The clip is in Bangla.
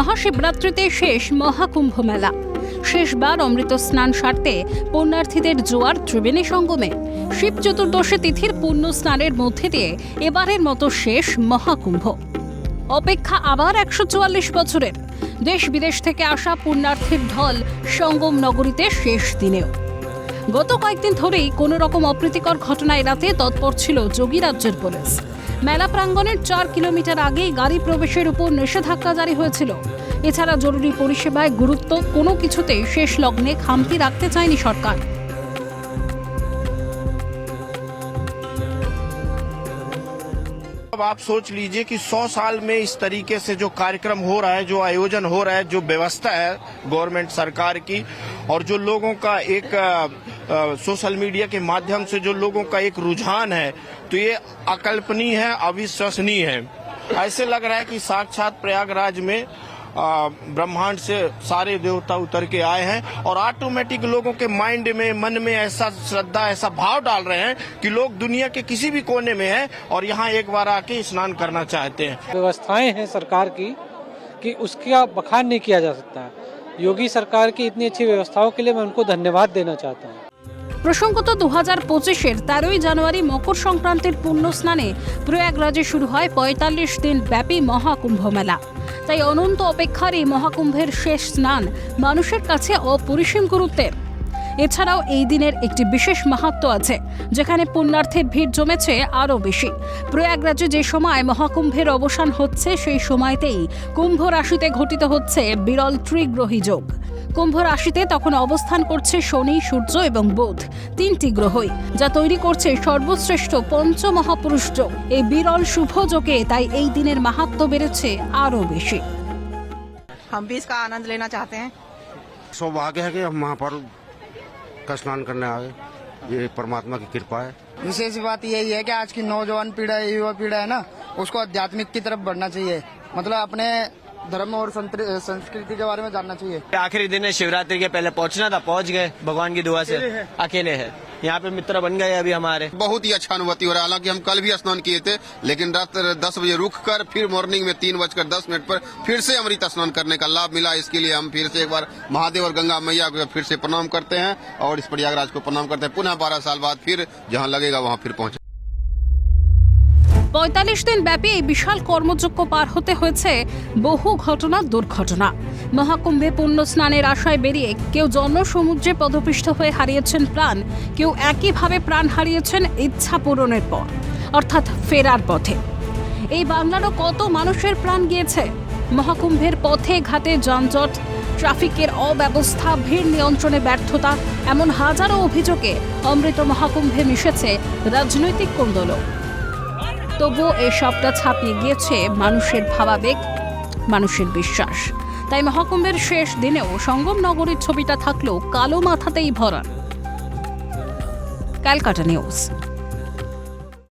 মহাশিবরাত্রিতে শেষ মহাকুম্ভ মেলা। শেষবার অমৃত স্নান সারতে পুণ্যার্থীদের জোয়ার ত্রিবেণী সঙ্গমে। শিব চতুর্দশী তিথির পুণ্য স্নানের মধ্যে দিয়ে এবারের মতো শেষ মহাকুম্ভ। অপেক্ষা আবার 144 বছরের। দেশ বিদেশ থেকে আসা পুণ্যার্থীর ঢল সঙ্গম নগরীতে শেষ দিনেও। গত কয়েকদিন ধরেই কোনো রকম অপ্রীতিকর ঘটনা এড়াতে তৎপর ছিল যোগীরাজ্যের পুলিশ। মেলা প্রাঙ্গণের 4 কিলোমিটার আগেই গাড়ি প্রবেশের উপর নিষেধাজ্ঞা জারি হয়েছিল। এছাড়া জরুরি পরিষেবায় গুরুত্ব কোনো কিছুতেই শেষ লগ্নে খামতি রাখতে চায়নি সরকার। अब आप सोच लीजिए कि 100 साल में इस तरीके से जो कार्यक्रम हो रहा है, जो आयोजन हो रहा है, जो व्यवस्था है गवर्नमेंट सरकार की, और जो लोगों का एक सोशल मीडिया के माध्यम से जो लोगों का एक रुझान है, तो ये अकल्पनीय है, अविश्वसनीय है। ऐसे लग रहा है कि साक्षात प्रयागराज में ब्रह्मांड से सारे देवता उतर के आए हैं और ऑटोमेटिक लोगों के माइंड में, मन में ऐसा श्रद्धा, ऐसा भाव डाल रहे हैं कि लोग दुनिया के किसी भी कोने में हैं और यहाँ एक बार आके स्नान करना चाहते हैं। व्यवस्थाएं हैं सरकार की कि उसका बखान नहीं किया जा सकता है। योगी सरकार की इतनी अच्छी व्यवस्थाओं के लिए मैं उनको धन्यवाद देना चाहता हूँ। প্রসঙ্গত 2025-এর 13ই জানুয়ারি মকর সংক্রান্তির পুণ্য স্নানে প্রয়াগরাজে শুরু হয় 45 দিন ব্যাপী মহাকুম্ভ মেলা। তাই অনন্ত অপেক্ষার এই মহাকুম্ভের শেষ স্নান মানুষের কাছে অপরিসীম গুরুত্বের। এছাড়াও এই দিনের একটি বিশেষ মাহাত্ম্য আছে, যেখানে পুণ্যার্থীর ভিড় জমেছে আরও বেশি। প্রয়াগরাজে যে সময় মহাকুম্ভের অবসান হচ্ছে, সেই সময়তেই কুম্ভ রাশিতে ঘটিত হচ্ছে বিরল ত্রিগ্রহী যোগ। কুম্ভ রাশিতে তখন অবস্থান করছে শনি, সূর্য এবং বুধ, 3টি গ্রহই, যা তৈরি করছে সর্বশ্রেষ্ঠ পঞ্চমহাপুরুষ যোগ। এই বিরল শুভ যোগে তাই এই দিনের মাহাত্ম্য বেড়েছে আরও বেশি। हम भी इसका आनंद लेना चाहते हैं। सौभाग्य है कि हम महापर्व का स्नान करने आए, ये परमात्मा की कृपा है। विशेष बात यही है कि आज की नौजवान पीढ़ा, युवा पीढ़ा है ना, उसको आध्यात्मिक की तरफ बढ़ना चाहिए, मतलब अपने धर्म और संस्कृति के बारे में जानना चाहिए। आखिरी दिन है शिवरात्रि के, पहले पहुंचना था, पहुंच गए भगवान की दुआ से। अकेले है यहाँ पे, मित्र बन गए अभी हमारे। बहुत ही अच्छा अनुभूति हो रहा है। हालांकि हम कल भी स्नान किए थे, लेकिन रात 10 बजे रुक कर फिर मॉर्निंग में 3:10 पर फिर से अमृत स्नान करने का लाभ मिला। इसके लिए हम फिर से एक बार महादेव और गंगा मैया को फिर से प्रणाम करते हैं और इस प्रयागराज को प्रणाम करते हैं। पुनः 12 साल बाद फिर जहाँ लगेगा वहाँ फिर पहुँचे। 45 দিন ব্যাপী এই বিশাল কর্মযজ্ঞ পার হতে হয়েছে বহু ঘটনা, দুর্ঘটনা। মহাকুম্ভে পুণ্য স্নানের আশায় বেরিয়ে কেউ জনসমুদ্রে পদপিষ্ট হয়ে হারিয়েছেন প্রাণ, কেউ একইভাবে প্রাণ হারিয়েছেন ইচ্ছা পূরণের পর, অর্থাৎ ফেরার পথে। এই বাংলারও কত মানুষের প্রাণ গিয়েছে। মহাকুম্ভের পথে ঘাটে যানজট, ট্রাফিকের অব্যবস্থা, ভিড় নিয়ন্ত্রণে ব্যর্থতা, এমন হাজারো অভিযোগে অমৃত মহাকুম্ভে মিশেছে রাজনৈতিক কোন্দলও। তবুও এই সবটা ছাপিয়ে গিয়েছে মানুষের ভাবাবেগ, মানুষের বিশ্বাস। তাই মহাকুম্ভের শেষ দিনেও সঙ্গম নগরীর ছবিটা থাকলেও কালো মাথাতেই ভরা। ক্যালকাটা নিউজ।